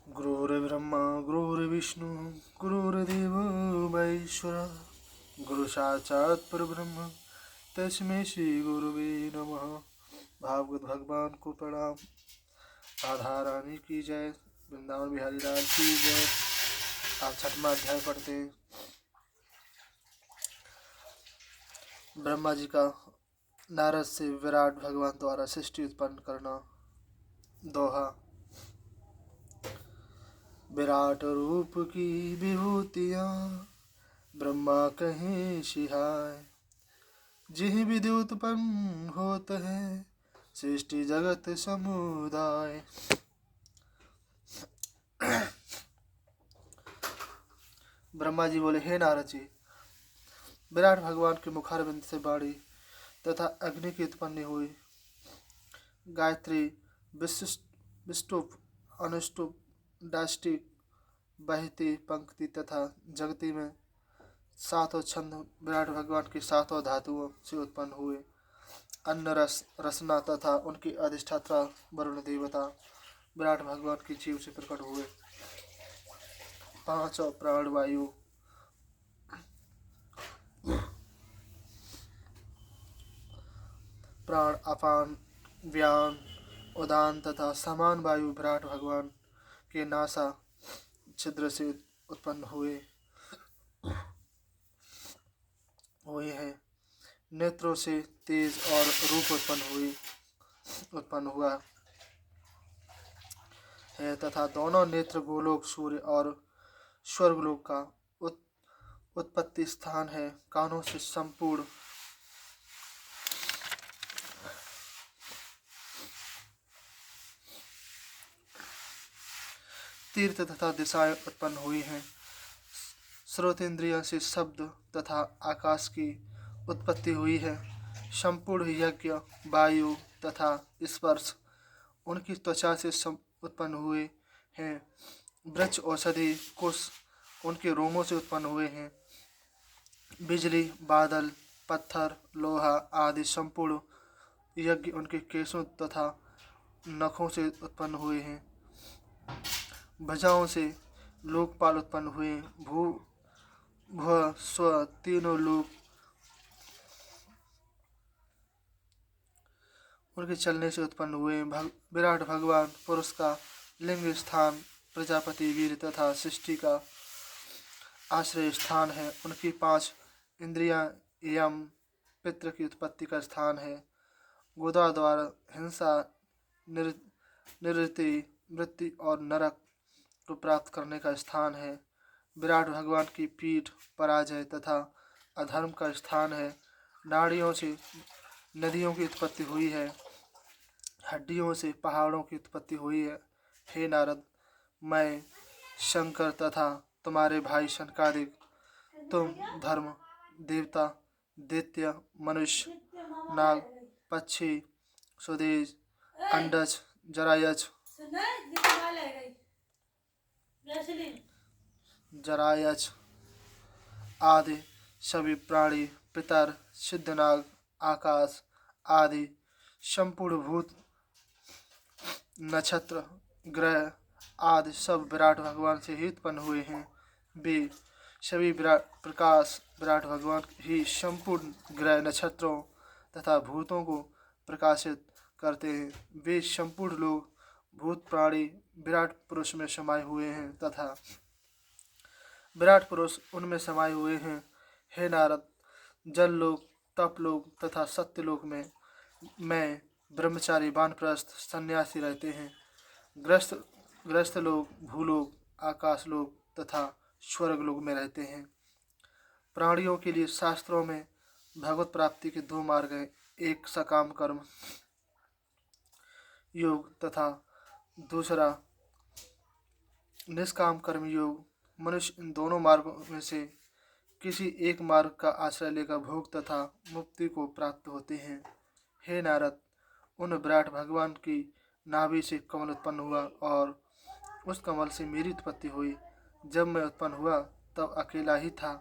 गुरुर्ब्रह्मा गुरुर्विष्णु गुरुर्देवो महेश्वरः गुरु साक्षात् परब्रह्म तस्मै श्री गुरुवे नमः। भागवत भगवान को प्रणाम। राधा रानी की जय, वृंदावन बिहारी लाल की जय। आप छठवां अध्याय पढ़ते हैं। ब्रह्मा जी का नारद से विराट भगवान द्वारा सृष्टि उत्पन्न करना। दोहा। विराट रूप की विभूतियाँ ब्रह्मा कहें सिहाय, जिहि विधि उत्पन्न होत है सृष्टि जगत समुदाय। ब्रह्मा जी बोले, हे नारद जी, विराट भगवान के मुखारविंद से वाणी तथा अग्नि की उत्पत्ति हुई। गायत्री, विष्टुप, अनुष्टुप, डाष्टिक, बहती, पंक्ति तथा जगती में सातों छंद विराट भगवान की सातों धातुओं से उत्पन्न हुए। अन्न, रस, रसना तथा उनकी अधिष्ठाता वरुण देवता विराट भगवान की जीव से प्रकट हुए। पांचों प्राण वायु प्राण, अपान, व्यान, उदान तथा समान वायु विराट भगवान के नासा छिद्र से उत्पन्न हुए हैं। नेत्रों से तेज और रूप उत्पन्न हुआ है तथा दोनों नेत्र गोलोक, सूर्य और स्वर्गलोक का उत्पत्ति स्थान है। कानों से संपूर्ण तीर्थ तथा दिशाएं उत्पन्न हुई हैं। श्रोतेंद्रिय से शब्द तथा आकाश की उत्पत्ति हुई है। संपूर्ण यज्ञ, वायु तथा स्पर्श उनकी त्वचा से उत्पन्न हुए हैं। वृक्ष, औषधि, कुश उनके रोमों से उत्पन्न हुए हैं। बिजली, बादल, पत्थर, लोहा आदि संपूर्ण यज्ञ उनके केशों तथा नखों से उत्पन्न हुए हैं। भुजाओं से लोकपाल उत्पन्न हुए। भू भुव स्व तीनों लोक उनके चलने से उत्पन्न हुए। विराट भगवान पुरुष का लिंग स्थान, प्रजापति, वीर तथा सृष्टि का आश्रय स्थान है। उनकी 5 इंद्रियां यम, पितृ की उत्पत्ति का स्थान है। गोदा द्वारा हिंसा, निवृत्ति, मृत्यु और नरक को प्राप्त करने का स्थान है। विराट भगवान की पीठ पराजय तथा अधर्म का स्थान है। नाड़ियों से नदियों की उत्पत्ति हुई है। हड्डियों से पहाड़ों की उत्पत्ति हुई है। हे नारद, मैं शंकर तथा तुम्हारे भाई शनकादिक, तुम धर्म, देवता, दैत्य, मनुष्य, नाग, पक्षी, सुदेश, अंडज, जरायज आदि सभी प्राणी, पितर, सिद्धनाग, आकाश आदि संपूर्ण भूत, नक्षत्र, ग्रह आदि सब विराट भगवान से ही उत्पन्न हुए हैं। वे सभी प्रकाश विराट भगवान ही संपूर्ण ग्रह, नक्षत्रों तथा भूतों को प्रकाशित करते हैं। वे संपूर्ण लोग, भूत, प्राणी विराट पुरुष में समाये हुए हैं तथा विराट पुरुष उनमें समाये हुए हैं। हे नारद, जल लोक, तप लोक तथा सत्य लोक में मैं ब्रह्मचारी, वानप्रस्थ, सन्यासी रहते हैं। ग्रस्त लोग भूलोक, आकाश लोक तथा स्वर्ग लोक में रहते हैं। प्राणियों के लिए शास्त्रों में भगवत प्राप्ति के 2 मार्ग हैं। एक सकाम कर्म योग तथा दूसरा निष्काम कर्म योग। मनुष्य इन दोनों मार्गों में से किसी एक मार्ग का आश्रय लेकर भोग तथा मुक्ति को प्राप्त होते हैं। हे नारद, उन विराट भगवान की नाभि से कमल उत्पन्न हुआ और उस कमल से मेरी उत्पत्ति हुई। जब मैं उत्पन्न हुआ तब अकेला ही था।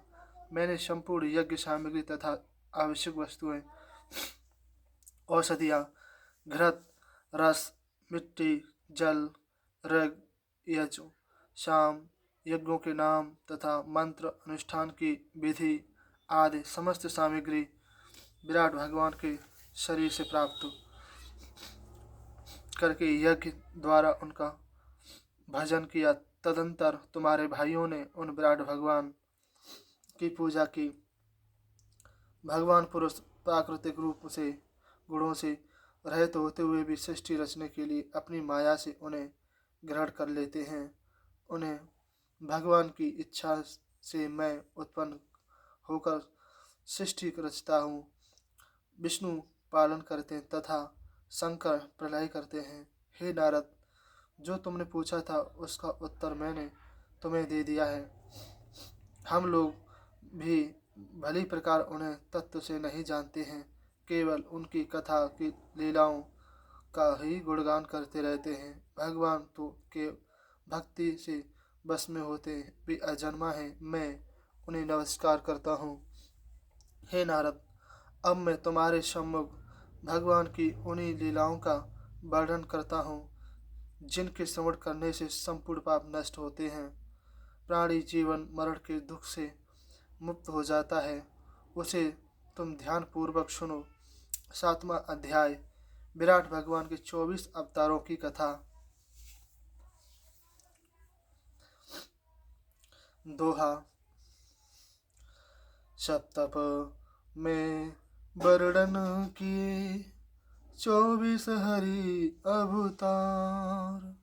मैंने संपूर्ण यज्ञ सामग्री तथा आवश्यक वस्तुएं, औषधियाँ, घृत, रस, मिट्टी, जल, रग यज्ञ शाम यज्ञों के नाम तथा मंत्र अनुष्ठान की विधि आदि समस्त सामग्री विराट भगवान के शरीर से प्राप्त करके यज्ञ द्वारा उनका भजन किया। तदंतर तुम्हारे भाइयों ने उन विराट भगवान की पूजा की। भगवान पुरुष प्राकृतिक रूप से गुणों से रहित होते हुए भी सृष्टि रचने के लिए अपनी माया से उन्हें ग्रहण कर लेते हैं। उन्हें भगवान की इच्छा से मैं उत्पन्न होकर सृष्टि रचता हूँ। विष्णु पालन करते हैं तथा शंकर प्रलय करते हैं। हे नारद, जो तुमने पूछा था उसका उत्तर मैंने तुम्हें दे दिया है। हम लोग भी भली प्रकार उन्हें तत्व से नहीं जानते हैं, केवल उनकी कथा की लीलाओं का ही गुणगान करते रहते हैं। भगवान तो के भक्ति से बस में होते हैं, वे अजन्मा है, मैं उन्हें नमस्कार करता हूँ। हे नारद, अब मैं तुम्हारे सम्मुख भगवान की उन्हीं लीलाओं का वर्णन करता हूँ जिनके श्रवण करने से संपूर्ण पाप नष्ट होते हैं। प्राणी जीवन मरण के दुख से मुक्त हो जाता है। उसे तुम ध्यान पूर्वक सुनो। 7वां अध्याय विराट भगवान के 24 अवतारों की कथा। दोहा। सप्तप में वर्णन किए 24 हरि अवतार।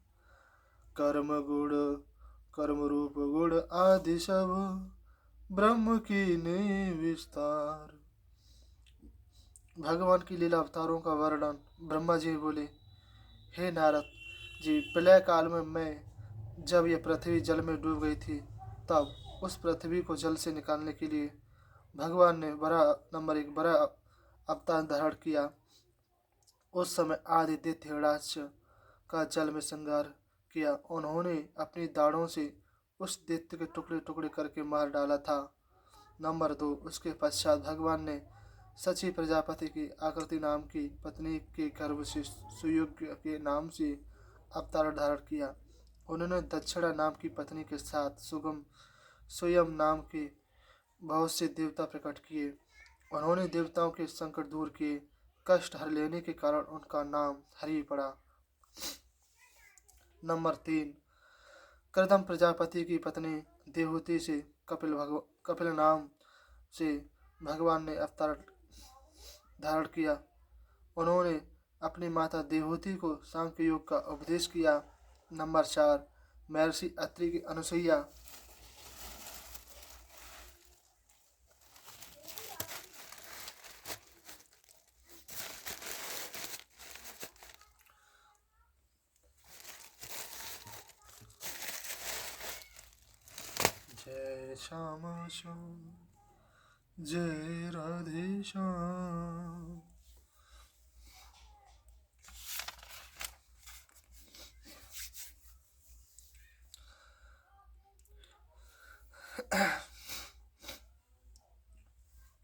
कर्म गुण कर्म रूप गुण आदि सब ब्रह्म की ने विस्तार। भगवान की लीला अवतारों का वर्णन। ब्रह्मा जी बोले, हे नारद जी, प्रलय काल में मैं जब यह पृथ्वी जल में डूब गई थी, तब उस पृथ्वी को जल से निकालने के लिए भगवान ने नंबर 1 बड़ा अवतार धारण किया। उस समय आदित्य हिरण्याक्ष का जल में श्रृंगार किया। उन्होंने अपनी दाढ़ों से उस दैत्य के टुकड़े टुकड़े करके मार डाला था। नंबर 2 उसके पश्चात भगवान ने सची प्रजापति की आकृति नाम की पत्नी के गर्भ से सुयोग्य के नाम से अवतार धारण किया। उन्होंने दक्षिणा नाम की पत्नी के साथ स्वयं नाम के बहुत से देवता प्रकट किए। उन्होंने देवताओं के संकट दूर किए। कष्ट हर लेने के कारण उनका नाम हरि पड़ा। नंबर 3 कृदम प्रजापति की पत्नी देवहूति से कपिल नाम से भगवान ने अवतार धारण किया। उन्होंने अपनी माता देवहूति को सांख्य योग का उपदेश किया। नंबर 4 महर्षि अत्रि की अनुसुईया जय श्यामा श्याम जय राधे श्याम।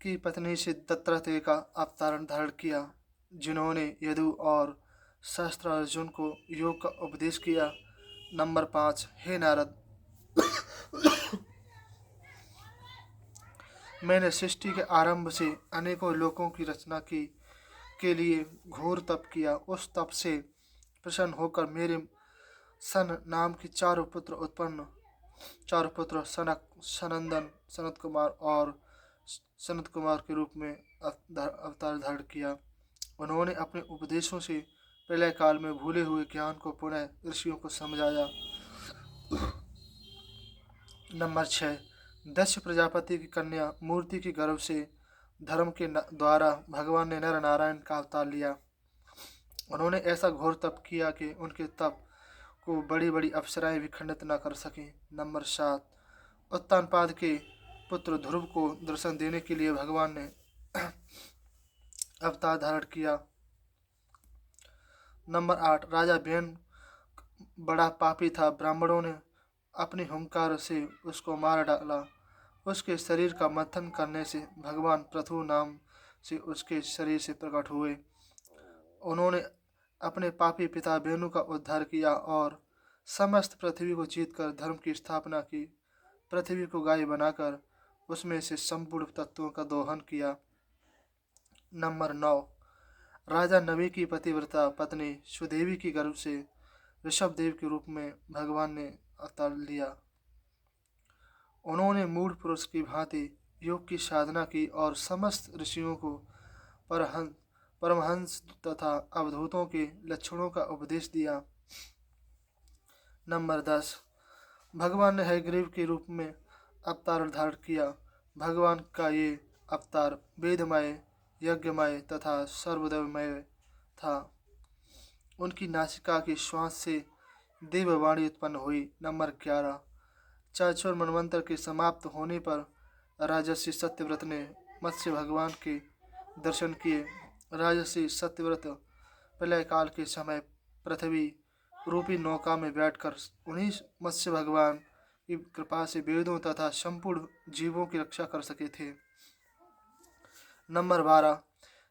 की पत्नी से दत्तात्रेय का अवतारण धारण किया, जिन्होंने यदु और शस्त्र अर्जुन को योग का उपदेश किया। नंबर 5 हे नारद, मैंने सृष्टि के आरंभ से अनेकों लोकों की रचना की के लिए घोर तप किया। उस तप से प्रसन्न होकर मेरे सन नाम की चारों पुत्र सनक, सनंदन, सनत कुमार और सनत कुमार के रूप में अवतार धारण किया। उन्होंने अपने उपदेशों से प्रलय काल में भूले हुए ज्ञान को पुनः ऋषियों को समझाया। नंबर 6 दक्ष प्रजापति की कन्या मूर्ति के गर्भ से धर्म के द्वारा भगवान ने नर नारायण का अवतार लिया। उन्होंने ऐसा घोर तप किया कि उनके तप को बड़ी बड़ी अप्सराएं भी खंडित न कर सकें। नंबर 7 उत्तानपाद के पुत्र ध्रुव को दर्शन देने के लिए भगवान ने अवतार धारण किया। नंबर 8 राजा बेन बड़ा पापी था। ब्राह्मणों ने अपनी हुंकार से उसको मार डाला। उसके शरीर का मंथन करने से भगवान पृथु नाम से उसके शरीर से प्रकट हुए। उन्होंने अपने पापी पिता बेनु का उद्धार किया और समस्त पृथ्वी को जीतकर धर्म की स्थापना की। पृथ्वी को गाय बनाकर उसमें से संपूर्ण तत्वों का दोहन किया। नंबर 9, राजा नवि की पतिव्रता पत्नी सुदेवी की गर्भ से ऋषभ देव के रूप में भगवान ने अवतार लिया। उन्होंने मूढ़ पुरुष की भांति योग की साधना की और समस्त ऋषियों को परमहंस तथा अवधूतों के लक्षणों का उपदेश दिया। नंबर 10, भगवान ने हयग्रीव के रूप में अवतार धारण किया। भगवान का ये अवतार वेदमय, यज्ञमय तथा सर्वदेवमय था। उनकी नासिका की श्वास से देववाणी उत्पन्न हुई। नंबर 11, चाचौर मनवंतर के समाप्त होने पर राजर्षि सत्यव्रत ने मत्स्य भगवान के दर्शन किए। राजर्षि सत्यव्रत प्रलय काल के समय पृथ्वी रूपी नौका में बैठकर उन्हीं मत्स्य भगवान की कृपा से वेदों तथा संपूर्ण जीवों की रक्षा कर सके थे। नंबर 12,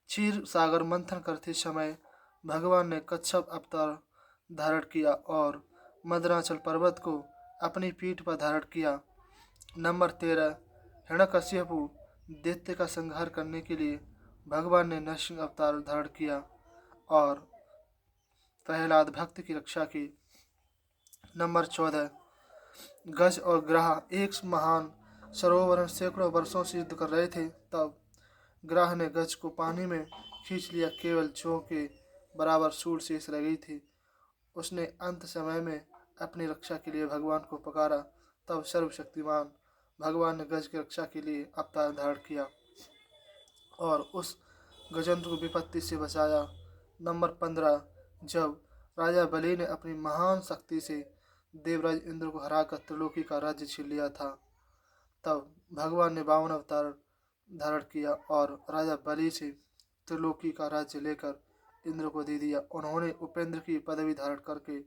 क्षीर सागर मंथन करते समय भगवान ने कच्छप अवतार धारण किया और मदराचल पर्वत को अपनी पीठ पर धारण किया। नंबर 13, हिरण्यकश्यपु दैत्य का संहार करने के लिए भगवान ने नरसिंह अवतार धारण किया और प्रहलाद भक्त की रक्षा की। नंबर 14, गज और ग्राह एक महान सरोवर में सैकड़ों वर्षों से युद्ध कर रहे थे। तब ग्राह ने गज को पानी में खींच लिया। केवल जौ के बराबर सूल शेष रह गई थी। उसने अंत समय में अपनी रक्षा के लिए भगवान को पुकारा। तब सर्वशक्तिमान भगवान ने गज की रक्षा के लिए अवतार धारण किया और उस गजंत्र को विपत्ति से बचाया। नंबर 15, जब राजा बलि ने अपनी महान शक्ति से देवराज इंद्र को हराकर त्रिलोकी का राज्य छीन लिया था, तब भगवान ने 52 अवतार धारण किया और राजा बलि से त्रिलोकी का राज्य लेकर इंद्र को दे दिया। उन्होंने उपेंद्र की पदवी धारण करके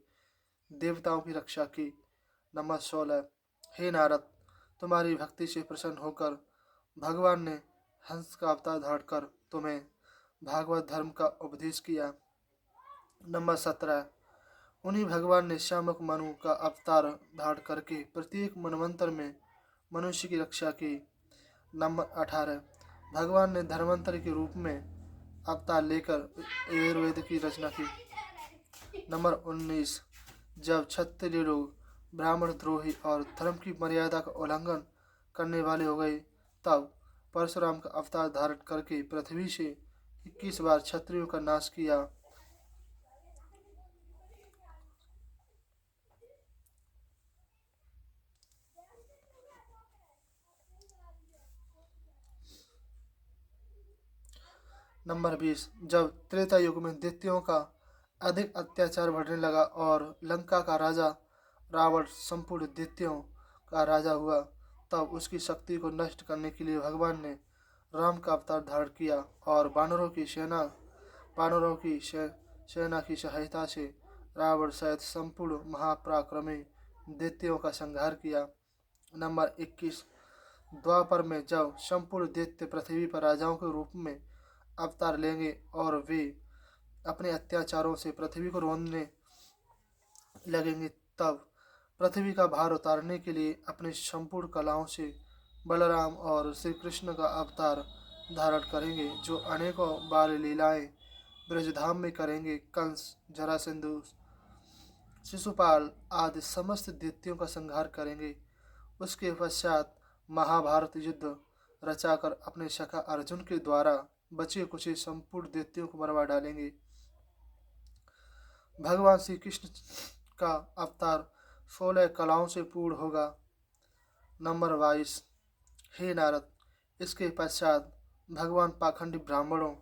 देवताओं की रक्षा की। नंबर 16, हे नारद, तुम्हारी भक्ति से प्रसन्न होकर भगवान ने हंस का अवतार धारण कर तुम्हें भागवत धर्म का उपदेश किया। नंबर 17, उन्हीं भगवान ने श्यामक मनु का अवतार धारण करके प्रत्येक मनवंतर में मनुष्य की रक्षा की। नंबर 18, भगवान ने धर्मांतर के रूप में अवतार लेकर आयुर्वेद की रचना की। नंबर 19, जब क्षत्रिय लोग ब्राह्मण द्रोही और धर्म की मर्यादा का उल्लंघन करने वाले हो गए, तब परशुराम का अवतार धारण करके पृथ्वी से 21 बार क्षत्रियों का नाश किया। नंबर 20, जब त्रेता युग में दैत्यों का अधिक अत्याचार बढ़ने लगा और लंका का राजा रावण संपूर्ण दैत्यों का राजा हुआ, तब उसकी शक्ति को नष्ट करने के लिए भगवान ने राम का अवतार धारण किया और वानरों की सेना की सहायता से रावण सहित संपूर्ण महापराक्रमी दैत्यों का संहार किया। नंबर 21, द्वापर में जब संपूर्ण दैत्य पृथ्वी पर राजाओं के रूप में अवतार लेंगे और वे अपने अत्याचारों से पृथ्वी को रोंदने लगेंगे, तब पृथ्वी का भार उतारने के लिए अपनी संपूर्ण कलाओं से बलराम और श्री कृष्ण का अवतार धारण करेंगे, जो अनेकों बार लीलाएं ब्रजधाम में करेंगे। कंस, जरासंधु, शिशुपाल आदि समस्त दैत्यों का संहार करेंगे। उसके पश्चात महाभारत युद्ध रचाकर अपने सखा अर्जुन के द्वारा बचे कुचे संपूर्ण दैत्यों को मरवा डालेंगे। भगवान श्री कृष्ण का अवतार 16 कलाओं से पूर्ण होगा। नंबर 22, हे नारद, इसके पश्चात भगवान पाखंडी ब्राह्मणों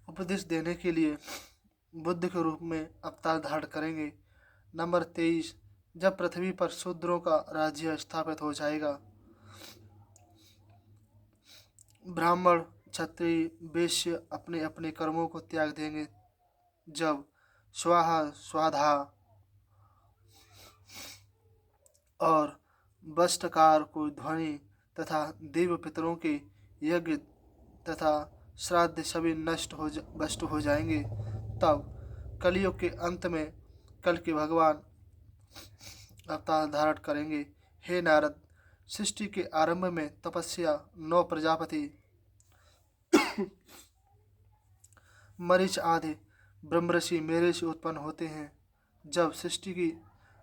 उपदेश देने के लिए बुद्ध के रूप में अवतार धारण करेंगे। नंबर 23, जब पृथ्वी पर शूद्रों का राज्य स्थापित हो जाएगा, ब्राह्मण, क्षत्रिय, वैश्य अपने अपने कर्मों को त्याग देंगे। जब स्वाहा स्वाधा और वस्त्रकार को ध्वनि तथा देव पितरों के यज्ञ तथा श्राद्ध सभी भ्रष्ट हो जाएंगे। तब कलयुग के अंत में कल के भगवान अवतार धारण करेंगे। हे नारद, सृष्टि के आरंभ में तपस्या 9 प्रजापति मरीच आदि ब्रह्मऋषि मेरे से उत्पन्न होते हैं। जब सृष्टि की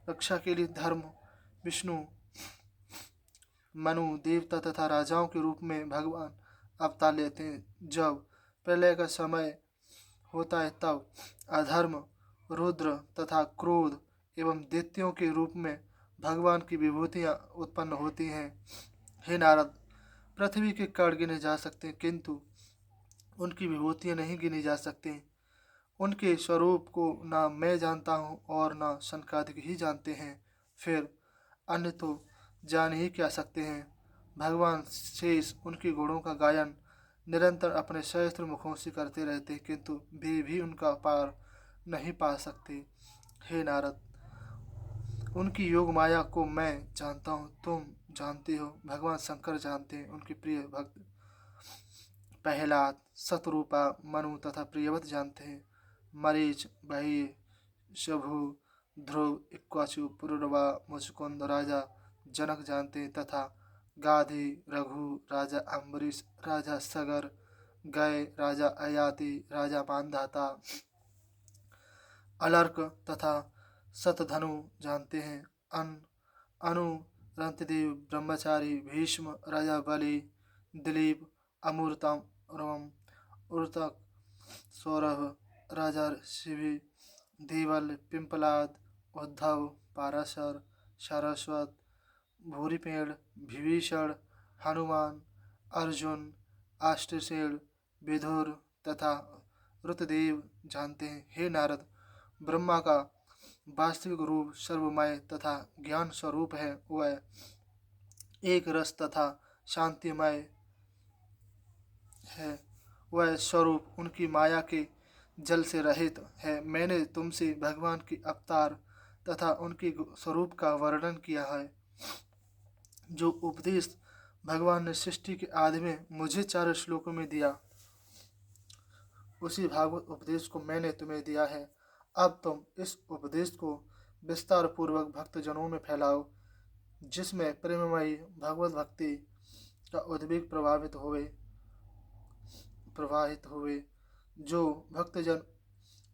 रक्षा के लिए धर्म, विष्णु, मनु, देवता तथा राजाओं के रूप में भगवान अवतार लेते हैं। जब प्रलय का समय होता है तब अधर्म, रुद्र तथा क्रोध एवं दैत्यों के रूप में भगवान की विभूतियाँ उत्पन्न होती हैं। हे नारद, पृथ्वी के कण गिने जा सकते हैं किंतु उनकी विभूतियाँ नहीं गिनी जा सकती। उनके स्वरूप को ना मैं जानता हूँ और ना सनकादिक ही जानते हैं, फिर अन्य तो जान ही क्या सकते हैं। भगवान शेष उनके गुणों का गायन निरंतर अपने सहस्त्र मुखों से करते रहते किंतु वे भी उनका पार नहीं पा सकते। हे नारद, उनकी योग माया को मैं जानता हूँ, तुम जानते हो, भगवान शंकर जानते हैं। उनके प्रिय भक्त प्रहलाद, शतरूपा, मनु तथा प्रियवत जानते हैं। मरीच, बही, शभु, ध्रुव, इक्वाचु, पुरुरवा, मुचकुंद राजा जनक जानते हैं तथा गाधि, रघु, राजा अम्बरीश, राजा सगर, गय, राजा अयाति, राजा मानधाता, अलर्क तथा शतधनु जानते हैं। अनु, रंतदेव, ब्रह्मचारी, भीष्म, राजा बलि, दिलीप, अमूर्तम, उर्तक, सौरभ, राजा शिवी, देवल, पिंपलाद, उद्धव, पाराशर, सारस्वत, भूरिपेड़, विभीषण, हनुमान, अर्जुन, आष्टसेन, विधुर तथा ऋतदेव जानते हैं। हे नारद, ब्रह्मा का वास्तविक रूप सर्वमय तथा ज्ञान स्वरूप है। वह एक रस तथा शांतिमय है। वह स्वरूप उनकी माया के जल से रहित है। मैंने तुमसे भगवान की अवतार तथा उनके स्वरूप का वर्णन किया है। जो उपदेश भगवान ने सृष्टि के आदि में मुझे 4 श्लोकों में दिया, उसी भागवत उपदेश को मैंने तुम्हें दिया है। अब तुम इस उपदेश को विस्तार पूर्वक भक्तजनों में फैलाओ, जिसमें प्रेममयी भगवत भक्ति का उद्वेग प्रवाहित हुए। जो भक्तजन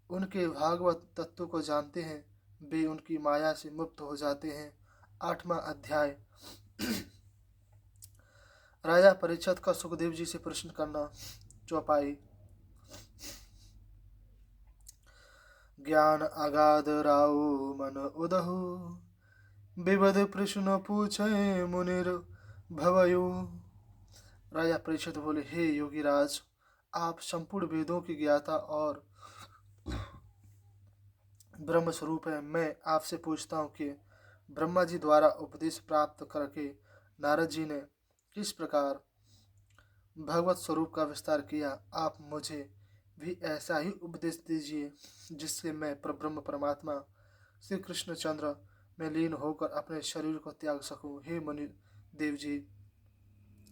उनके भागवत तत्व को जानते हैं वे उनकी माया से मुक्त हो जाते हैं। 8वां अध्याय। राजा परीक्षित का सुखदेव जी से प्रश्न करना। चौपाई। ज्ञान अगाध राउ मन उदहु, विविध प्रश्न पूछे मुनिर भवयु। राजा परीक्षित बोले, हे योगीराज, आप संपूर्ण वेदों की ज्ञाता और ब्रह्म स्वरूप है। मैं आपसे पूछता हूँ कि ब्रह्मा जी द्वारा उपदेश प्राप्त करके नारद जी ने किस प्रकार भगवत स्वरूप का विस्तार किया। आप मुझे भी ऐसा ही उपदेश दीजिए जिससे मैं ब्रह्म परमात्मा श्री कृष्णचंद्र में लीन होकर अपने शरीर को त्याग सकूं। हे मुनि देव जी,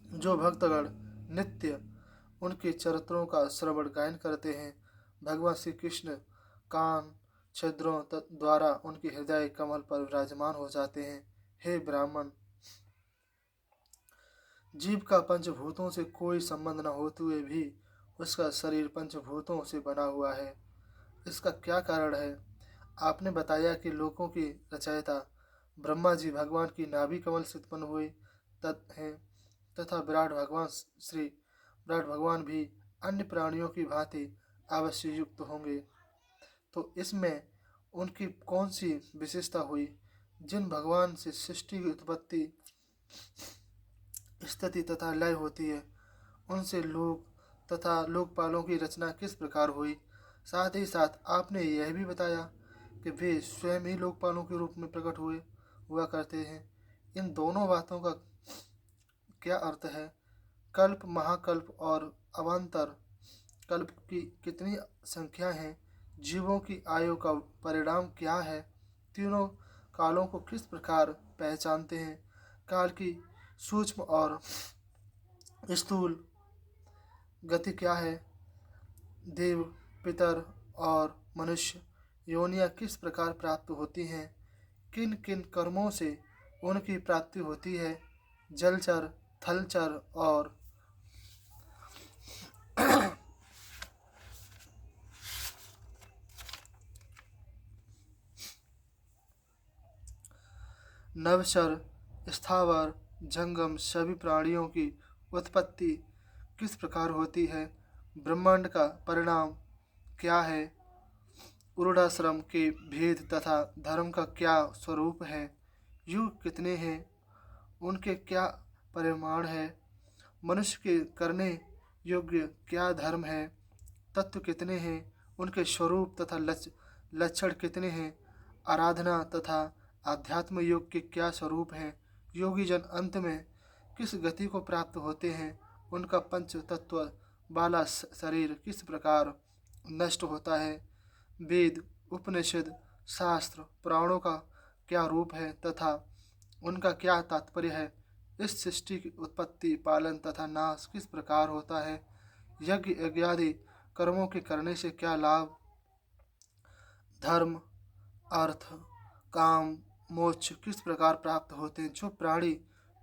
जो भक्तगण नित्य उनके चरित्रों का श्रवण गायन करते हैं, भगवान श्री कृष्ण कान छिद्रों द्वारा उनके हृदय कमल पर विराजमान हो जाते हैं। हे ब्राह्मण, जीव का पंचभूतों से कोई संबंध न होते हुए भी उसका शरीर पंचभूतों से बना हुआ है। इसका क्या कारण है? आपने बताया कि लोकों की रचयिता ब्रह्मा जी भगवान की नाभि कमल से उत्पन्न हुए हैं तथा विराट भगवान भी अन्य प्राणियों की भांति अवश्य युक्त होंगे। तो इसमें उनकी कौन सी विशेषता हुई? जिन भगवान से सृष्टि की उत्पत्ति, स्थिति तथा लय होती है, उनसे लोक तथा लोकपालों की रचना किस प्रकार हुई? साथ ही साथ आपने यह भी बताया कि वे स्वयं ही लोकपालों के रूप में प्रकट हुआ करते हैं। इन दोनों बातों का क्या अर्थ है? कल्प, महाकल्प और अवान्तर कल्प की कितनी संख्या है? जीवों की आयु का परिणाम क्या है? तीनों कालों को किस प्रकार पहचानते हैं? काल की सूक्ष्म और स्थूल गति क्या है? देव, पितर और मनुष्य योनियां किस प्रकार प्राप्त होती हैं? किन किन कर्मों से उनकी प्राप्ति होती है? जलचर, थलचर और नवचर, स्थावर, जंगम सभी प्राणियों की उत्पत्ति किस प्रकार होती है? ब्रह्मांड का परिणाम क्या है? उरुडाश्रम के भेद तथा धर्म का क्या स्वरूप है? युग कितने हैं? उनके क्या परिमाण है? मनुष्य के करने योग्य क्या धर्म है? तत्व कितने हैं? उनके स्वरूप तथा लक्षण कितने हैं? आराधना तथा आध्यात्म योग के क्या स्वरूप हैं? योगी जन अंत में किस गति को प्राप्त होते हैं? उनका पंच तत्व वाला शरीर किस प्रकार नष्ट होता है? वेद, उपनिषद, शास्त्र, पुराणों का क्या रूप है तथा उनका क्या तात्पर्य है? इस सृष्टि की उत्पत्ति, पालन तथा नाश किस प्रकार होता है? यज्ञ यज्ञादि कर्मों के करने से क्या लाभ? धर्म, अर्थ, काम, मोक्ष किस प्रकार प्राप्त होते हैं? जो प्राणी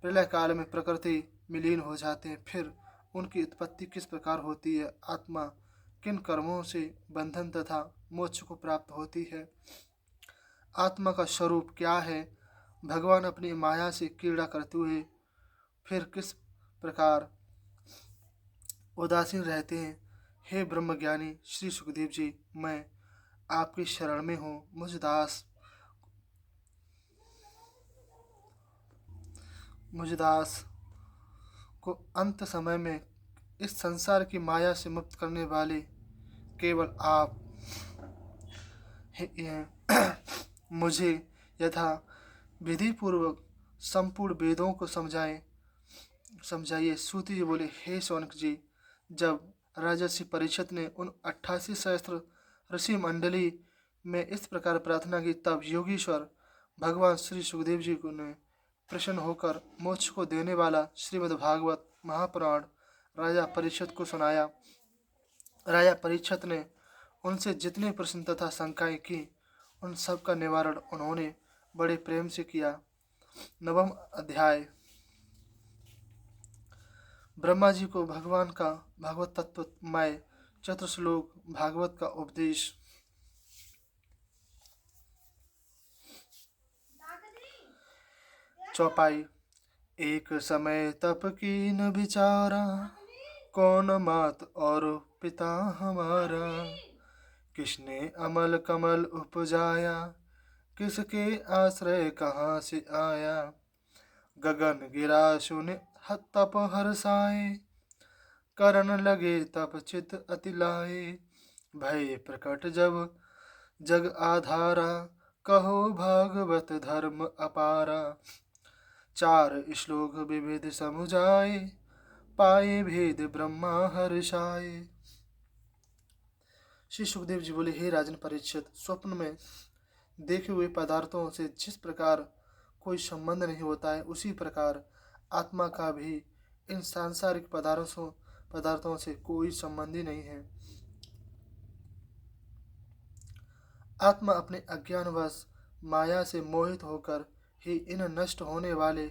प्रलय काल में प्रकृति विलीन हो जाते हैं, फिर उनकी उत्पत्ति किस प्रकार होती है? आत्मा किन कर्मों से बंधन तथा मोक्ष को प्राप्त होती है? आत्मा का स्वरूप क्या है? भगवान अपनी माया से क्रीड़ा करते हुए फिर किस प्रकार उदासीन रहते हैं? हे ब्रह्मज्ञानी श्री सुखदेव जी, मैं आपकी शरण में हूँ। मुझदास को अंत समय में इस संसार की माया से मुक्त करने वाले केवल आप हैं। मुझे यथा विधि पूर्वक संपूर्ण वेदों को समझाइए। सूति जी बोले, हे शौनक जी, जब राजर्षि परीक्षित ने उन 88 सहस्त्र ऋषि मंडली में इस प्रकार प्रार्थना की, तब योगीश्वर भगवान श्री सुखदेव जी को ने प्रसन्न होकर मोक्ष को देने वाला श्रीमद् भागवत महापुराण राजा परीक्षित को सुनाया। राजा परीक्षित ने उनसे जितने प्रश्न तथा शंकाएं की, उन सब का निवारण उन्होंने बड़े प्रेम से किया। नवम अध्याय। ब्रह्मा जी को भगवान का भागवत तत्वमय चतुर्श्लोक भागवत का उपदेश। चौपाई। एक समय तप कीन विचारा, कौन मात और पिता हमारा? किसने अमल कमल उपजाया, किसके आश्रय कहाँ से आया? गगन गिरा सुन तप हर्षाए, करन लगे तप चित अति लाए। भय प्रकट जब जग आधारा, कहो भागवत धर्म अपारा। चार श्लोक विविध समुझाए, पाए भेद ब्रह्मा हर्षाए। श्री सुखदेव जी बोले, हे राजन परीक्षित, स्वप्न में देखे हुए पदार्थों से जिस प्रकार कोई संबंध नहीं होता है, उसी प्रकार आत्मा का भी इन सांसारिक पदार्थों से कोई संबंध ही नहीं है। आत्मा अपने अज्ञानवश माया से मोहित होकर ही इन नष्ट होने वाले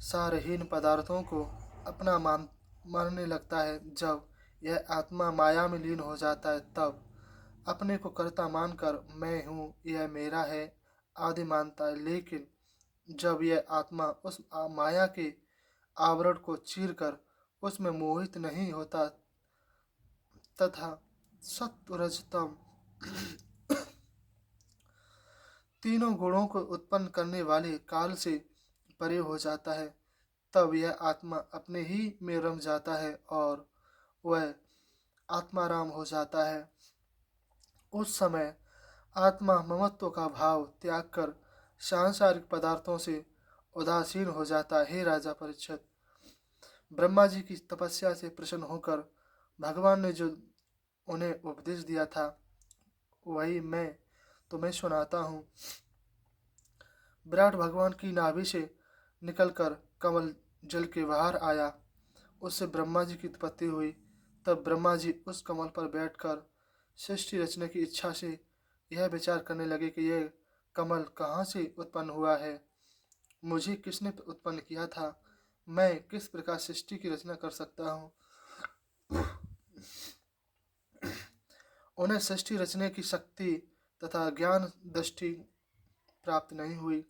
सारहीन पदार्थों को अपना मानने लगता है। जब यह आत्मा माया में लीन हो जाता है, तब अपने को कर्ता मानकर मैं हूँ, यह मेरा है आदि मानता है। लेकिन जब यह आत्मा उस माया के आवरण को चीरकर उसमें मोहित नहीं होता तथा सत्व रजतम तीनों गुणों को उत्पन्न करने वाले काल से परे हो जाता है, तब यह आत्मा अपने ही में रम जाता है और वह आत्माराम हो जाता है। उस समय आत्मा ममत्व का भाव त्याग कर सांसारिक पदार्थों से उदासीन हो जाता है। हे राजा परीक्षित, ब्रह्मा जी की तपस्या से प्रसन्न होकर भगवान ने जो उन्हें उपदेश दिया था, वही मैं तुम्हें सुनाता हूँ। विराट भगवान की नाभि से निकलकर कमल जल के बाहर आया। उससे ब्रह्मा जी की उत्पत्ति हुई। तब ब्रह्मा जी उस कमल पर बैठकर सृष्टि रचने की इच्छा से यह विचार करने लगे कि यह कमल कहाँ से उत्पन्न हुआ है, मुझे किसने उत्पन्न किया था, मैं किस प्रकार सृष्टि की रचना कर सकता हूँ। उन्हें सृष्टि रचने की शक्ति तथा ज्ञान दृष्टि प्राप्त नहीं हुई।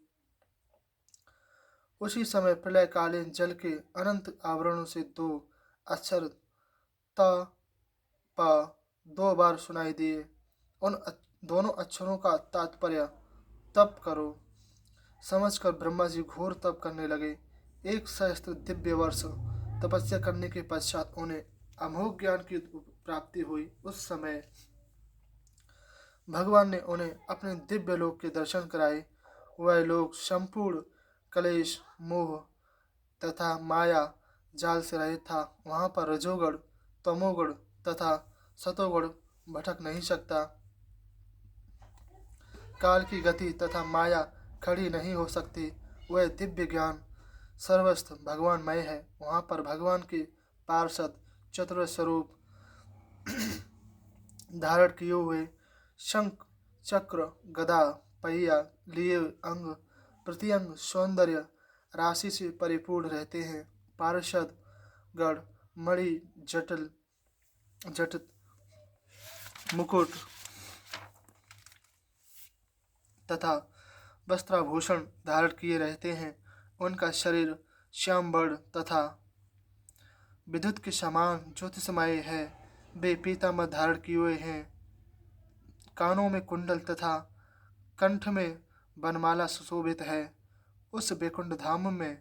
उसी समय प्रलयकालीन जल के अनंत आवरणों से दो अक्षर त प दो बार सुनाई दिए। उन दोनों अक्षरों का तात्पर्य तप करो समझकर ब्रह्मा जी घोर तप करने लगे। 1 सहस्त्र दिव्य वर्ष तपस्या करने के पश्चात उन्हें अमोघ ज्ञान की प्राप्ति हुई। उस समय भगवान ने उन्हें अपने दिव्य लोक के दर्शन कराए। वह लोक संपूर्ण कलेश, मोह तथा माया जाल से रहित था। वहाँ पर रजोगुण, तमोगुण तथा सतोगुण भटक नहीं सकता। काल की गति तथा माया खड़ी नहीं हो सकती। वह दिव्य ज्ञान सर्वस्थ भगवानमय है। वहाँ पर भगवान के पार्षद चतुर स्वरूप धारण किए हुए शंख, चक्र, गदा, पहिया लिए अंग प्रत्यंग सौंदर्य राशि से परिपूर्ण रहते हैं। पार्षद गण मणि जटिल जटित मुकुट तथा वस्त्राभूषण धारण किए रहते हैं। उनका शरीर श्याम वर्ण तथा विद्युत के समान ज्योतिषमय है। वे पीताम्बर धारण किए हुए हैं। कानों में कुंडल तथा कंठ में वनमाला सुशोभित है। उस वैकुंठ धाम में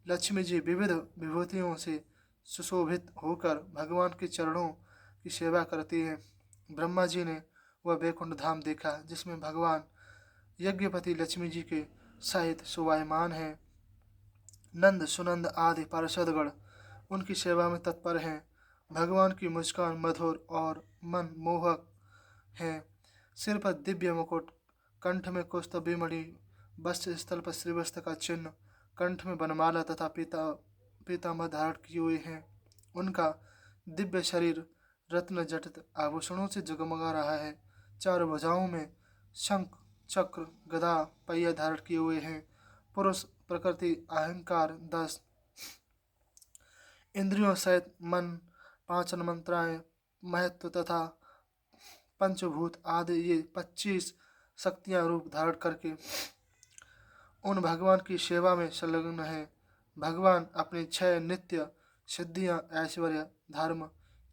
लक्ष्मी जी विविध विभूतियों से सुशोभित होकर भगवान के चरणों की सेवा करती है। ब्रह्मा जी ने वह वैकुंठ धाम देखा जिसमें भगवान यज्ञपति लक्ष्मी जी के सहित शोभायमान है। नंद सुनंद आदि पार्षदगण उनकी सेवा में तत्पर हैं। भगवान की मुस्कान मधुर और मन मोहक है। सिर पर दिव्य मुकुट, कंठ में कौस्तुभ मणि, वस्त्र स्थल पर श्रीवस्त्र का चिन्ह, कंठ में वनमाला तथा पीताम्बर धारण किए हुए हैं। उनका दिव्य शरीर रत्न जटित आभूषणों से जगमगा रहा है। चारों भुजाओं में शंख, चक्र, गदा, पहिया धारण किए हुए हैं। पुरुष प्रकृति, अहंकार 10, इंद्रियों सहित मन, 5 तन्मात्राएं, महत्व तथा पंचभूत आदि ये 25 शक्तियां रूप धारण करके उन भगवान की सेवा में संलग्न है। भगवान अपनी 6 नित्य सिद्धियां ऐश्वर्य, धर्म,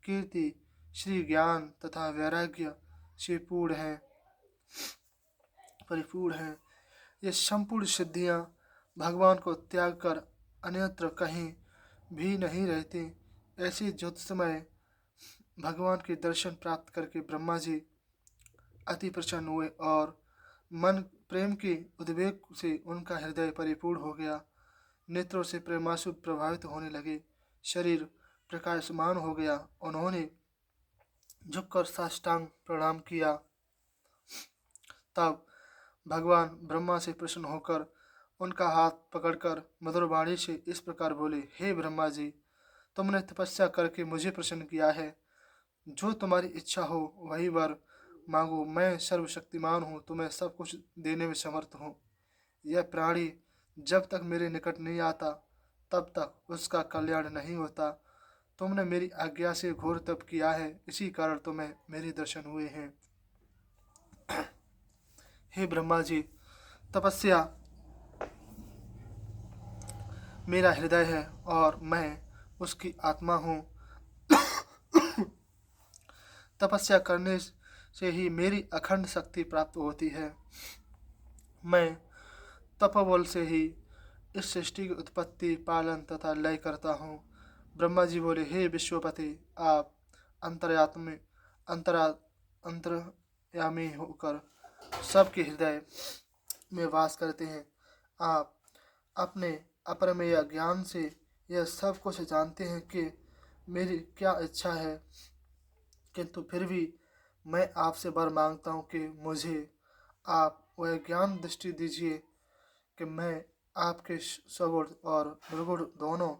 कीर्ति, श्री ज्ञान तथा वैराग्य से पूर्ण है, परिपूर्ण है। ये संपूर्ण सिद्धियां भगवान को त्याग कर अन्यत्र कहीं भी नहीं रहती। ऐसी ज्योतिषमय भगवान के दर्शन प्राप्त करके ब्रह्मा जी अति प्रसन्न हुए और मन प्रेम के उद्वेग से उनका हृदय परिपूर्ण हो गया। नेत्रों से प्रेमाशु प्रभावित होने लगे। शरीर प्रकाशमान हो गया। उन्होंने झुककर साष्टांग प्रणाम किया। तब भगवान ब्रह्मा से प्रसन्न होकर उनका हाथ पकड़कर मधुर वाणी से इस प्रकार बोले, हे ब्रह्मा जी, तुमने तपस्या करके मुझे प्रसन्न किया है। जो तुम्हारी इच्छा हो वही वर मांगो। मैं सर्वशक्तिमान हूँ, तुम्हें सब कुछ देने में समर्थ हूँ। यह प्राणी जब तक मेरे निकट नहीं आता तब तक उसका कल्याण नहीं होता। तुमने मेरी आज्ञा से घोर तप किया है, इसी कारण तुम्हें मेरे दर्शन हुए हैं। हे ब्रह्मा जी, तपस्या मेरा हृदय है और मैं उसकी आत्मा हूँ। तपस्या करने से ही मेरी अखंड शक्ति प्राप्त होती है। मैं तपोबल से ही इस सृष्टि की उत्पत्ति, पालन तथा लय करता हूँ। ब्रह्मा जी बोले, हे विश्वपति, आप अंतर्यात्म अंतरा अंतर्यामी होकर सबके हृदय में वास करते हैं। आप अपने अपरमेय ज्ञान से यह सब कुछ जानते हैं कि मेरी क्या इच्छा है, किंतु फिर भी मैं आपसे वर मांगता हूँ कि मुझे आप वह ज्ञान दृष्टि दीजिए कि मैं आपके सगुण और निर्गुण दोनों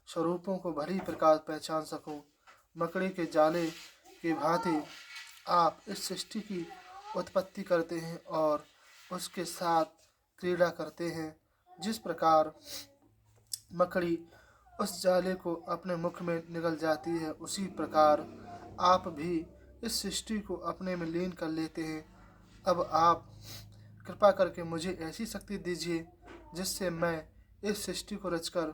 स्वरूपों को भली प्रकार पहचान सकूं। मकड़ी के जाले की भांति आप इस सृष्टि की उत्पत्ति करते हैं और उसके साथ क्रीड़ा करते हैं। जिस प्रकार मकड़ी उस जाले को अपने मुख में निगल जाती है, उसी प्रकार आप भी इस सृष्टि को अपने में लीन कर लेते हैं। अब आप कृपा करके मुझे ऐसी शक्ति दीजिए जिससे मैं इस सृष्टि को रचकर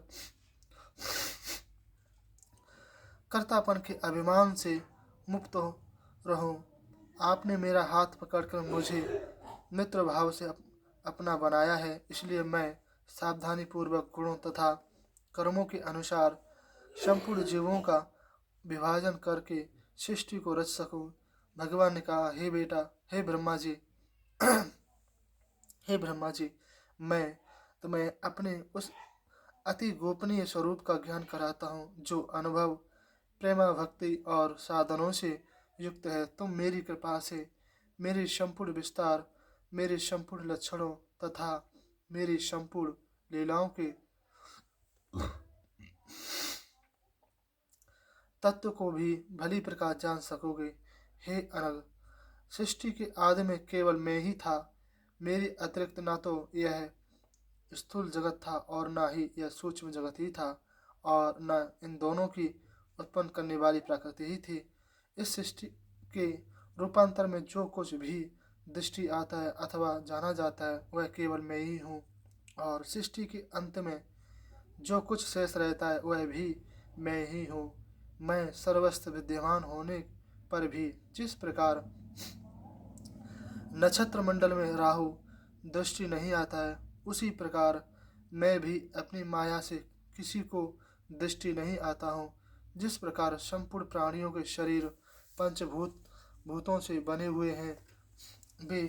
कर्तापन के अभिमान से मुक्त हो रहूं। आपने मेरा हाथ पकड़कर मुझे मित्र भाव से अपना बनाया है, इसलिए मैं सावधानी पूर्वक गुणों तथा कर्मों के अनुसार संपूर्ण जीवों का विभाजन करके सृष्टि को रच सकूं। भगवान ने कहा, हे बेटा, हे ब्रह्मा जी, हे ब्रह्मा जी, मैं तुम्हें अपने उस अति गोपनीय स्वरूप का ज्ञान कराता हूँ जो अनुभव, प्रेमा, भक्ति और साधनों से युक्त है। तुम मेरी कृपा से मेरी संपूर्ण विस्तार, मेरे संपूर्ण लक्षणों तथा मेरी संपूर्ण लीलाओं के तत्व को भी भली प्रकार जान सकोगे। हे अनग, सृष्टि के आदि में केवल मैं ही था। मेरे अतिरिक्त न तो यह स्थूल जगत था और न ही यह सूक्ष्म जगत ही था, और न इन दोनों की उत्पन्न करने वाली प्रकृति ही थी। इस सृष्टि के रूपांतर में जो कुछ भी दृष्टि आता है अथवा जाना जाता है वह केवल मैं ही हूँ, और सृष्टि के अंत में जो कुछ शेष रहता है वह भी मैं ही हूँ। मैं सर्वस्त्र विद्यमान होने पर भी जिस प्रकार नक्षत्र मंडल में राहु दृष्टि नहीं आता है, उसी प्रकार मैं भी अपनी माया से किसी को दृष्टि नहीं आता हूँ। जिस प्रकार संपूर्ण प्राणियों के शरीर पंचभूत भूतों से बने हुए हैं, वे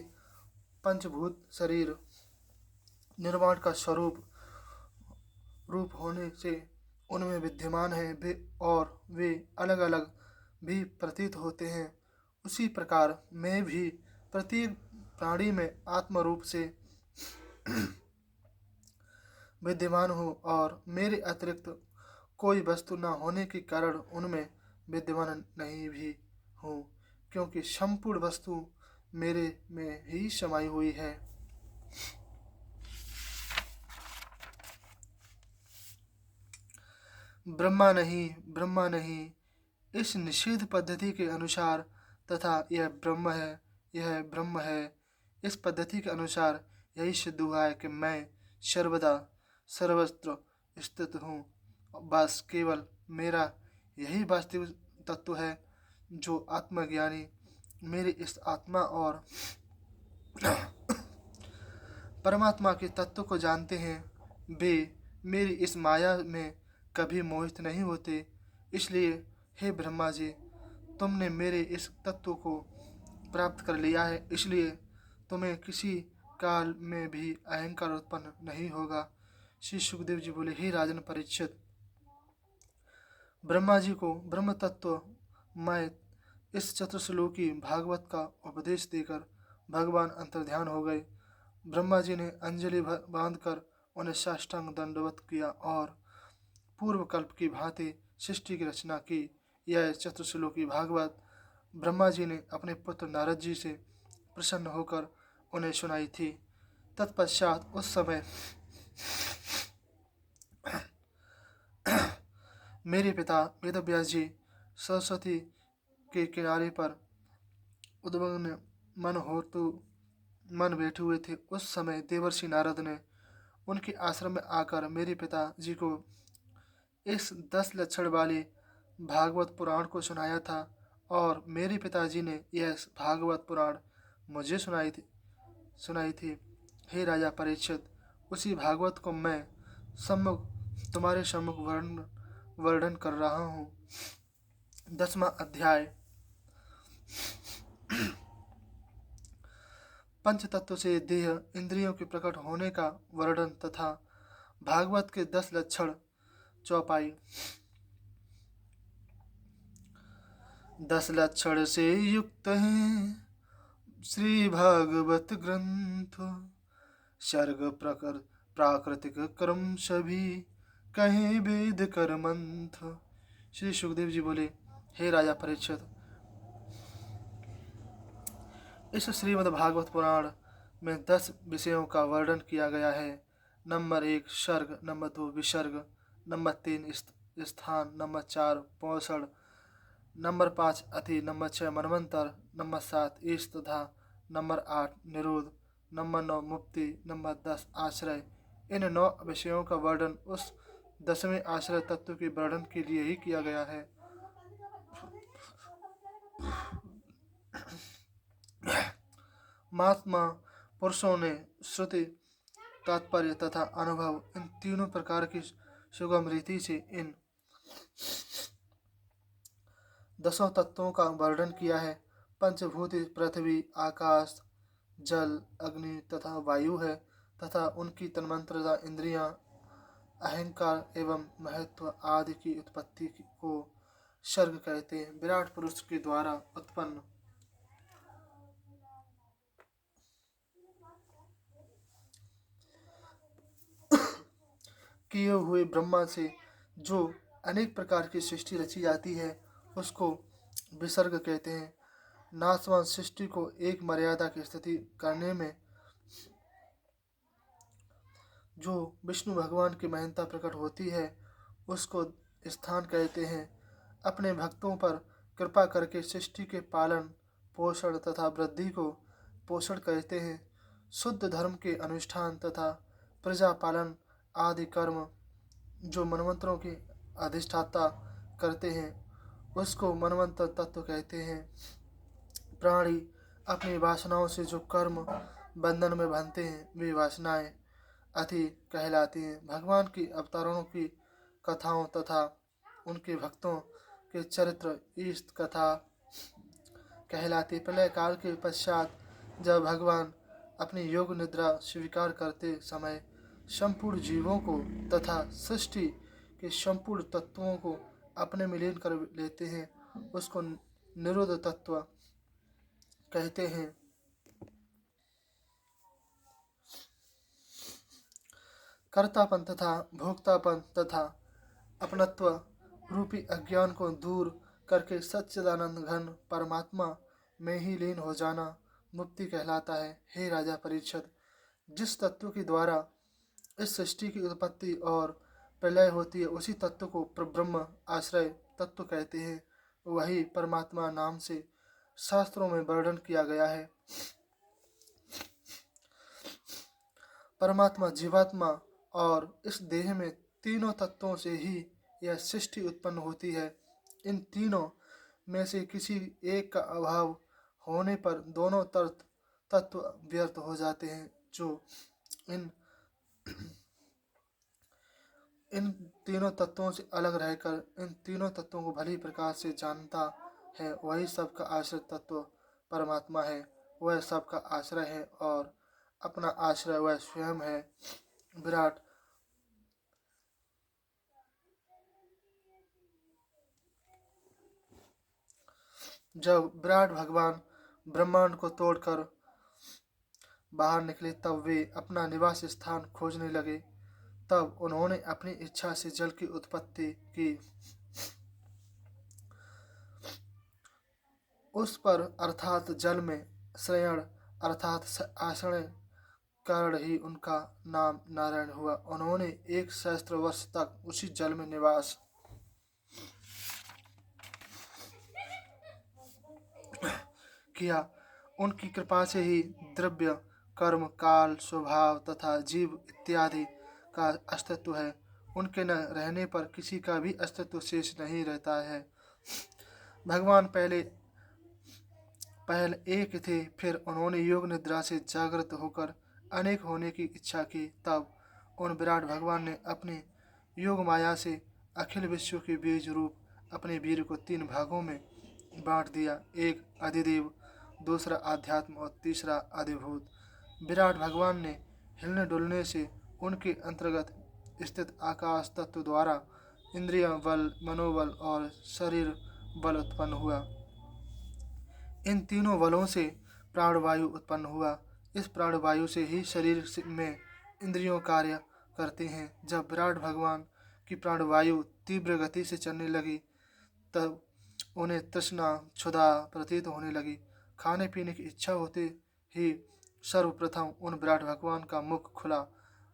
पंचभूत शरीर निर्माण का स्वरूप रूप होने से उनमें विद्यमान है, वे और वे अलग अलग भी प्रतीत होते हैं, उसी प्रकार मैं भी प्रत्येक प्राणी में आत्म रूप से विद्यमान हूँ, और मेरे अतिरिक्त कोई वस्तु न होने के कारण उनमें विद्यमान नहीं भी हूँ, क्योंकि संपूर्ण वस्तु मेरे में ही समाई हुई है। ब्रह्मा नहीं, इस निषेध पद्धति के अनुसार तथा यह ब्रह्म है, इस पद्धति के अनुसार यही सिद्ध हुआ है कि मैं सर्वदा सर्वत्र स्थित हूँ। बस केवल मेरा यही वास्तविक तत्व है। जो आत्मज्ञानी मेरे इस आत्मा और परमात्मा के तत्व को जानते हैं, वे मेरी इस माया में कभी मोहित नहीं होते। इसलिए हे ब्रह्मा जी, तुमने मेरे इस तत्व को प्राप्त कर लिया है, इसलिए तुम्हें किसी काल में भी अहंकार उत्पन्न नहीं होगा। श्री सुखदेव जी बोले, हे राजन परीक्षित, ब्रह्मा जी को ब्रह्म तत्व मैं इस चतुर्श्लोकी भागवत का उपदेश देकर भगवान अंतर्ध्यान हो गए। ब्रह्मा जी ने अंजलि बांधकर उन्हें साष्टांग दंडवत किया और पूर्व कल्प की भांति सृष्टि की रचना की। यह चतुर्श्लोकी भागवत ब्रह्मा जी ने अपने पुत्र नारद जी से प्रसन्न होकर उन्हें सुनाई थी। तत्पश्चात उस समय मेरे पिता वेदव्यास जी सरस्वती के किनारे पर उद्विग्न मन बैठे हुए थे। उस समय देवर्षि नारद ने उनके आश्रम में आकर मेरे पिता जी को इस 10 लक्षण वाले भागवत पुराण को सुनाया था, और मेरे पिताजी ने यह भागवत पुराण मुझे सुनाई थी। हे राजा परीक्षित, उसी भागवत को मैं तुम्हारे सम्मुख वर्णन कर रहा हूँ। 10वां अध्याय। पंच तत्व से देह इंद्रियों के प्रकट होने का वर्णन तथा भागवत के 10 लक्षण चौपाई। 10 लक्षण से युक्त है श्री भागवत ग्रंथ, सर्ग प्राकृतिक कर्म सभी कहीं वेद कर मंथ। श्री सुखदेव जी बोले, हे राजा परीक्षित, इस श्रीमद् भागवत पुराण में 10 विषयों का वर्णन किया गया है। नंबर 1 सर्ग, नंबर 2 विसर्ग, नंबर 3 स्थान, नंबर 4 पोषण, नंबर 5 अति, नंबर 6 मनवंतर, नंबर 7 ईश तथा नंबर 8 निरोध, नंबर 9 मुक्ति, नंबर 10 आश्रय। इन 9 विषयों का वर्णन उस 10वें आश्रय तत्व के वर्णन के लिए ही किया गया है। महात्मा पुरुषों ने श्रुति, तात्पर्य तथा अनुभव इन तीनों प्रकार की सुगम रीति से इन 10 तत्वों का वर्णन किया है। पंचभूति पृथ्वी, आकाश, जल, अग्नि तथा वायु है तथा उनकी तन्मात्रता, इंद्रियां, अहंकार एवं महत्व आदि की उत्पत्ति को सर्ग कहते हैं। विराट पुरुष के द्वारा उत्पन्न किए हुए ब्रह्मा से जो अनेक प्रकार की सृष्टि रची जाती है उसको विसर्ग कहते हैं। नाशवान सृष्टि को एक मर्यादा की स्थिति करने में जो विष्णु भगवान की महानता प्रकट होती है उसको स्थान कहते हैं। अपने भक्तों पर कृपा करके सृष्टि के पालन, पोषण तथा वृद्धि को पोषण कहते हैं। शुद्ध धर्म के अनुष्ठान तथा प्रजा पालन आदि कर्म जो मनवंतरों के अधिष्ठाता करते हैं उसको मनवंतर तत्व कहते हैं। प्राणी अपनी वासनाओं से जो कर्म बंधन में बांधते हैं वे वासनाएं अति कहलाती हैं। भगवान की अवतारों की कथाओं तथा उनके भक्तों के चरित्र ईस्ट कथा कहलाती। प्रलय काल के पश्चात जब भगवान अपनी योग निद्रा स्वीकार करते समय संपूर्ण जीवों को तथा सृष्टि के संपूर्ण तत्वों को अपने में लीन कर लेते हैं उसको निरोध तत्व कहते हैं। कर्तापन तथा भोक्तापन तथा अपनत्व रूपी अज्ञान को दूर करके सच्चिदानंद घन परमात्मा में ही लीन हो जाना मुक्ति कहलाता है। हे राजा परीक्षित, जिस तत्व के द्वारा इस सृष्टि की उत्पत्ति और प्रलय होती है उसी तत्व को ब्रह्म आश्रय तत्व कहते हैं। वही परमात्मा नाम से शास्त्रों में वर्णन किया गया है। परमात्मा, जीवात्मा और इस देह में तीनों तत्वों से ही यह सृष्टि उत्पन्न होती है। इन तीनों में से किसी एक का अभाव होने पर दोनों तत्व व्यर्थ हो जाते हैं। जो इन तीनों तत्वों से अलग रहकर इन तीनों तत्वों को भली प्रकार से जानता है वही सबका आश्रय तत्व परमात्मा है। वह सबका आश्रय है और अपना आश्रय वह स्वयं है। विराट जब विराट भगवान ब्रह्मांड को तोड़कर बाहर निकले तब वे अपना निवास स्थान खोजने लगे। तब उन्होंने अपनी इच्छा से जल की उत्पत्ति की। उस पर अर्थात जल में श्रयण अर्थात आश्रय कारण ही उनका नाम नारायण हुआ। उन्होंने 1 सहस्त्र वर्ष तक उसी जल में निवास किया। उनकी कृपा से ही द्रव्य, कर्म, काल, स्वभाव तथा जीव इत्यादि का अस्तित्व है। उनके न रहने पर किसी का भी अस्तित्व शेष नहीं रहता है। भगवान पहले एक थे, फिर उन्होंने योग निद्रा से जागृत होकर अनेक होने की इच्छा की। तब उन विराट भगवान ने अपने योग माया से अखिल विश्व के बीज रूप अपने वीर को 3 भागों में बांट दिया। एक अधिदेव, दूसरा आध्यात्म और तीसरा अधिभूत। विराट भगवान ने हिलने डुलने से उनके अंतर्गत स्थित आकाश तत्व द्वारा इंद्रिय बल, मनोबल और शरीर बल उत्पन्न हुआ। इन तीनों बलों से प्राणवायु उत्पन्न हुआ। इस प्राणवायु से ही शरीर में इंद्रियों कार्य करते हैं। जब विराट भगवान की प्राणवायु तीव्र गति से चलने लगी तब उन्हें तृष्णा क्षुधा प्रतीत होने लगी। खाने पीने की इच्छा होते ही सर्वप्रथम उन विराट भगवान का मुख खुला।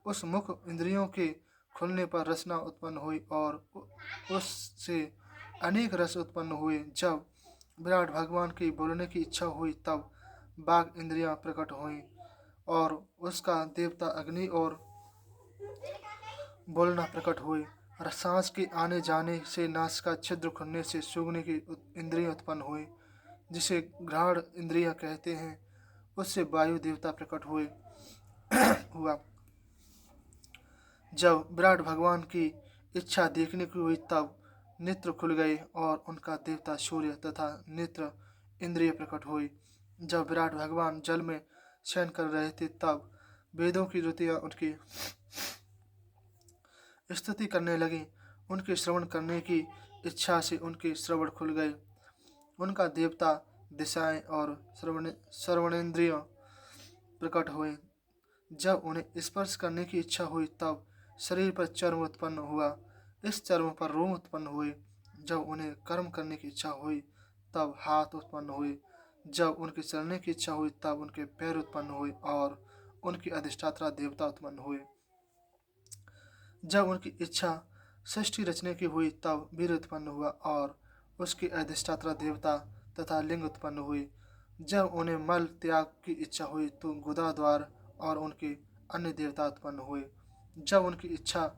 उस मुख इंद्रियों के खुलने पर रसना उत्पन्न हुई और उससे अनेक रस उत्पन्न हुए। जब विराट भगवान की बोलने की इच्छा हुई तब बाघ इंद्रियां प्रकट हुईं और उसका देवता अग्नि और बोलना प्रकट हुए। सांस के आने जाने से नास का छिद्र खुलने से सूंघने की इंद्रियां उत्पन्न हुई जिसे घ्राण इंद्रियां कहते हैं। उससे वायु देवता प्रकट हुए हुआ। जब विराट भगवान की इच्छा देखने की हुई तब नेत्र खुल गए और उनका देवता सूर्य तथा नेत्र इंद्रिय प्रकट हुई। जब विराट भगवान जल में शयन कर रहे थे तब वेदों की रुतियाँ उनकी स्तुति करने लगी। उनके श्रवण करने की इच्छा से उनके श्रवण खुल गए। उनका देवता दिशाएं और श्रवणेन्द्रिय प्रकट हुए। जब उन्हें स्पर्श करने की इच्छा हुई तब शरीर पर चर्म उत्पन्न हुआ। इस चर्म पर रोम उत्पन्न हुए। जब उन्हें कर्म करने की इच्छा हुई तब हाथ उत्पन्न हुए। जब उनके चलने की इच्छा हुई तब उनके पैर उत्पन्न हुए और उनकी अधिष्ठात्रा देवता उत्पन्न हुए। जब उनकी इच्छा सृष्टि रचने की हुई तब वीर उत्पन्न हुआ और उसकी अधिष्ठात्रा देवता तथा लिंग उत्पन्न हुए। जब उन्हें मल त्याग की इच्छा हुई तो गुदा द्वार और उनके अन्य देवता उत्पन्न हुए। जब उनकी इच्छा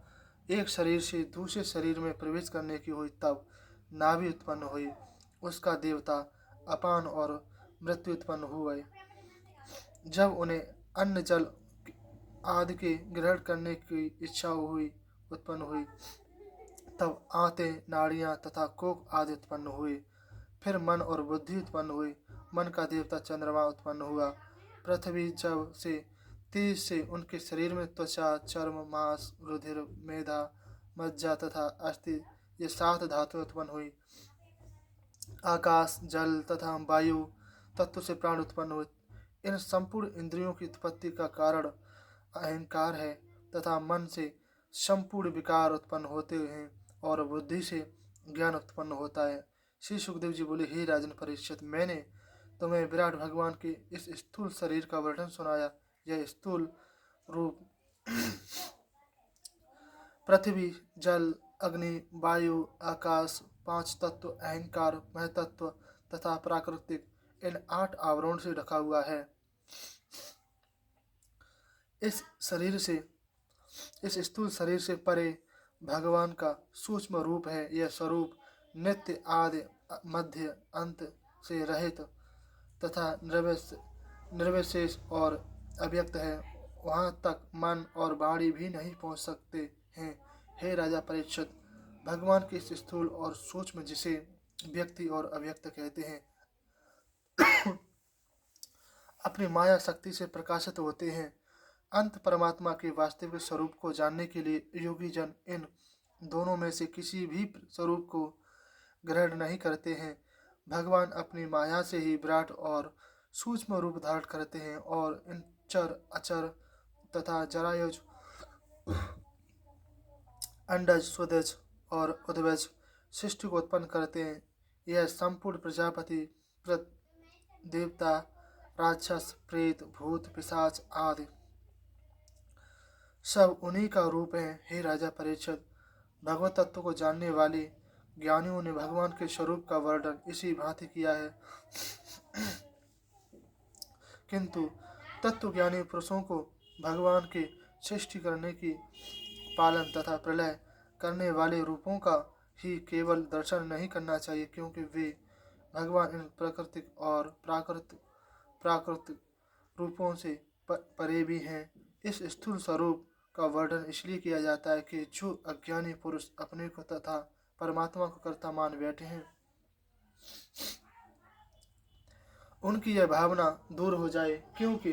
एक शरीर से दूसरे शरीर में प्रवेश करने की हुई तब नाभि उत्पन्न हुई। उसका देवता अपान और मृत्यु उत्पन्न हुए। जब उन्हें अन्न जल आदि के ग्रहण करने की इच्छा उत्पन्न हुई तब आंतें नाड़ियाँ तथा कोक आदि उत्पन्न हुए। फिर मन और बुद्धि उत्पन्न हुई। मन का देवता चंद्रमा उत्पन्न हुआ। पृथ्वी जब से तेज से उनके शरीर में त्वचा चर्म मांस रुधिर मेधा मज्जा तथा अस्थि ये 7 धातुएं उत्पन्न हुई। आकाश जल तथा वायु तत्व से प्राण उत्पन्न हुए। इन संपूर्ण इंद्रियों की उत्पत्ति का कारण अहंकार है तथा मन से संपूर्ण विकार उत्पन्न होते हैं और बुद्धि से ज्ञान उत्पन्न होता है। श्री सुखदेव जी बोले, हे राजन परीक्षित, मैंने तुम्हें विराट भगवान के इस स्थूल शरीर का वर्णन सुनाया। यह स्थूल रूप पृथ्वी जल अग्नि वायु आकाश 5 तत्व अहंकार महतत्व तथा प्राकृतिक इन 8 आवरणों से ढका हुआ है। इस स्थूल शरीर से परे भगवान का सूक्ष्म रूप है। यह स्वरूप नित्य आदि मध्य अंत से रहित तथा निर्विशेष और अव्यक्त है। वहाँ तक मन और वाणी भी नहीं पहुँच सकते हैं। हे राजा परीक्षित, भगवान के इस स्थूल और सूक्ष्म जिसे व्यक्ति और अव्यक्त कहते हैं अपनी माया शक्ति से प्रकाशित होते हैं। अंत परमात्मा के वास्तविक स्वरूप को जानने के लिए योगी जन इन दोनों में से किसी भी स्वरूप को ग्रहण नहीं करते हैं। भगवान अपनी माया से ही विराट और सूक्ष्म रूप धारण करते हैं और इन चर अचर तथा जरायुज अंडज स्वदज और उद्वज सृष्टि को उत्पन्न करते हैं। यह संपूर्ण प्रजापति देवता राक्षस प्रेत भूत पिशाच आदि सब उन्हीं का रूप है। हे राजा परीक्षित, भगवत तत्व को जानने वाले ज्ञानियों ने भगवान के स्वरूप का वर्णन इसी भांति किया है। किंतु तत्वज्ञानी पुरुषों को भगवान के सृष्टि करने की पालन तथा प्रलय करने वाले रूपों का ही केवल दर्शन नहीं करना चाहिए, क्योंकि वे भगवान इन प्राकृतिक और प्राकृतिक रूपों से परे भी हैं। इस स्थूल स्वरूप का वर्णन इसलिए किया जाता है कि जो अज्ञानी पुरुष अपने को तथा परमात्मा को कर्ता मान बैठे हैं उनकी यह भावना दूर हो जाए, क्योंकि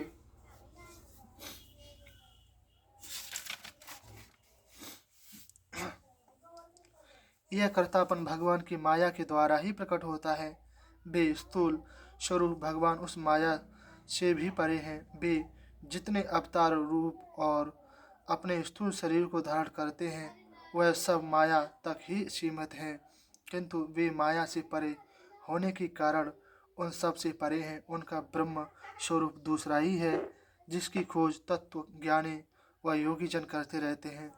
यह कर्तापन भगवान की माया के द्वारा ही प्रकट होता है। वे स्थूल स्वरूप भगवान उस माया से भी परे हैं। वे जितने अवतार रूप और अपने स्थूल शरीर को धारण करते हैं वह सब माया तक ही सीमित हैं, किंतु वे माया से परे होने के कारण उन सब से परे हैं। उनका ब्रह्म स्वरूप दूसरा ही है, जिसकी खोज तत्व ज्ञानी व योगी जन करते रहते हैं।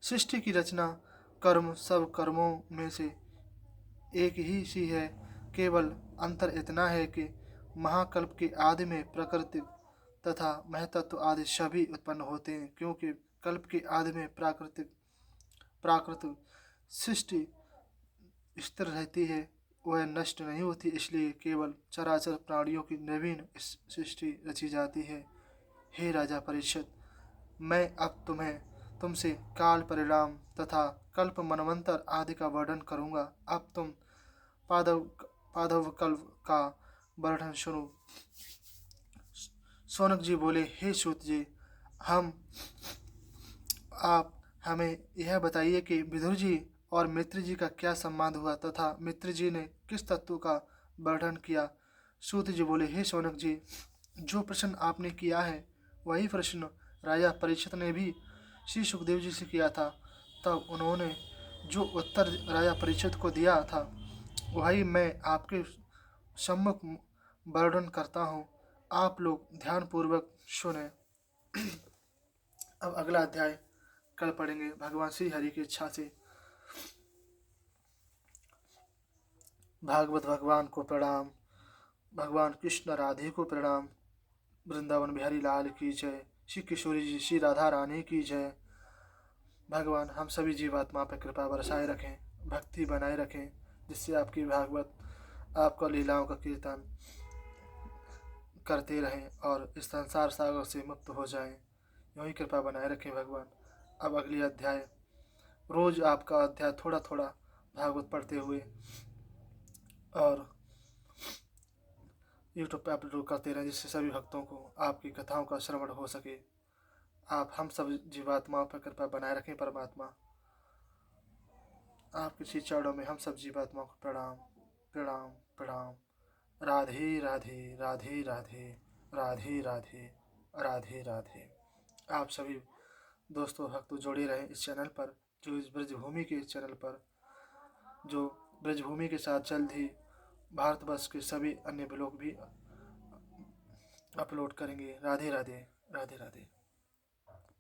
सृष्टि की रचना कर्म सब कर्मों में से एक ही सी है, केवल अंतर इतना है कि महाकल्प के आदि में प्रकृति तथा महतत्व आदि सभी उत्पन्न होते हैं, क्योंकि कल्प के आदि में प्राकृतिक सृष्टि स्थिर रहती है, वह नष्ट नहीं होती, इसलिए केवल चराचर प्राणियों की नवीन सृष्टि रची जाती है। हे राजा परीक्षित, मैं अब तुमसे काल परिणाम तथा कल्प मनवंतर आदि का वर्णन करूंगा। अब तुम पादव पादव कल्प का वर्णन सुनो। सोनक जी बोले, हे सूत जी, हम आप हमें यह बताइए कि विदुर जी और मित्र जी का क्या संवाद हुआ तथा मित्र जी ने किस तत्व का वर्णन किया। सूत जी बोले, हे सोनक जी, जो प्रश्न आपने किया है वही प्रश्न राजा परीक्षित ने भी श्री सुखदेव जी से किया था। तब उन्होंने जो उत्तर राजा परीक्षित को दिया था वही मैं आपके सम्मुख वर्णन करता हूँ। आप लोग ध्यानपूर्वक सुने। अब अगला अध्याय कल पढ़ेंगे भगवान श्री हरि की इच्छा से। भागवत भगवान को प्रणाम, भगवान कृष्ण राधे को प्रणाम, वृंदावन बिहारी लाल की जय, श्री किशोरी जी श्री राधा रानी की जय। भगवान हम सभी जीवात्मा पर कृपा बरसाए रखें, भक्ति बनाए रखें, जिससे आपकी भागवत आपका लीलाओं का कीर्तन करते रहें और इस संसार सागर से मुक्त हो जाएं। यूँ ही कृपा बनाए रखें भगवान। अब अगली अध्याय, रोज आपका अध्याय थोड़ा थोड़ा भागवत पढ़ते हुए और यूट्यूब पर अपलोड करते रहें, जिससे सभी भक्तों को आपकी कथाओं का श्रवण हो सके। आप हम सब जीवात्माओं पर कृपा बनाए रखें परमात्मा। आपके श्री चरणों में हम सब जीवात्माओं को प्रणाम प्रणाम प्रणाम। राधे राधे राधे राधे राधे राधे राधे राधे। आप सभी दोस्तों भक्तों जुड़े रहें इस चैनल पर, जो इस ब्रजभूमि के चैनल पर, जो ब्रजभूमि के साथ जल्द ही भारतवर्ष के सभी अन्य ब्लॉग भी अपलोड करेंगे। राधे राधे राधे राधे।